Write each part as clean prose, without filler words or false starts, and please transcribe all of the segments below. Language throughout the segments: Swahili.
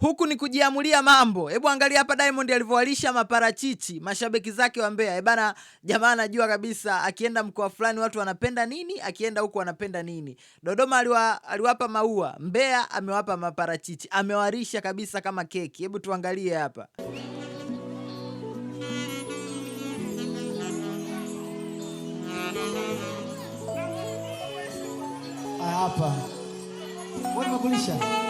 Huku ni kujiamulia mambo. Hebu angalia hapa Diamond alivyowalisha maparachichi mashabiki zake wa Mbeya. Bana, jamaa anajua kabisa akienda mkoa fulani watu wanapenda nini, akienda huku wanapenda nini. Dodoma aliwapa maua, Mbeya amewapa maparachichi. Amewarisha kabisa kama keki. Hebu tuangalie hapa. Hapa. Wewe unakulisha?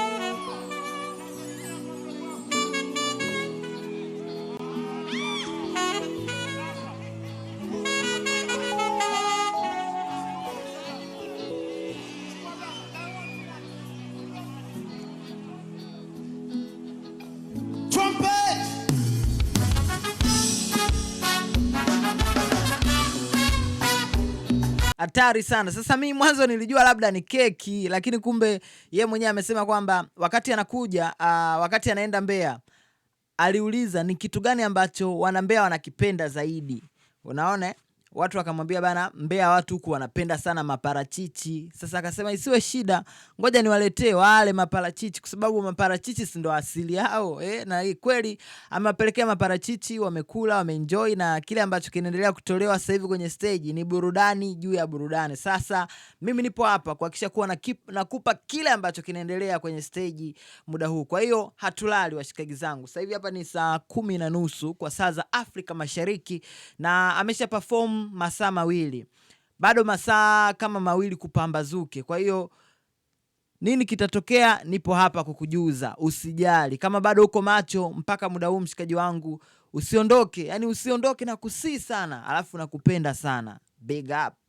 Hatari sana. Sasa mimi mwanzo nilijua labda ni keki, lakini kumbe yeye mwenyewe amesema kwamba wakati anakuja, wakati anaenda Mbeya, aliuliza ni kitu gani ambacho wana Mbeya wanakipenda zaidi. Unaona? Watu wakamwambia bana, Mbeya watu huku wanapenda sana maparachichi. Sasa akasema isiwe shida, ngoja niwaletee wale maparachichi kwa sababu maparachichi si ndo asili yao. Na kweli amewapelekea maparachichi, wamekula, wameenjoy, na kile ambacho kinaendelea kutolewa sasa hivi kwenye stage ni burudani juu ya burudani. Sasa mimi nipo hapa kuhakikisha kuwa nakupa kile ambacho kinaendelea kwenye stage muda huu. Kwa hiyo hatulali washikaji zangu. Sasa hivi hapa ni saa 10:30 kwa saa za Afrika Mashariki, na amesha perform masaa mawili, bado masaa kama mawili kupambazuke. Kwa hiyo nini kitatokea, nipo hapa kukujuza. Usijali kama bado uko macho mpaka muda huu, mshikaji wangu, usiondoke. Yani usiondoke, na kusii sana, alafu nakupenda sana. Big up.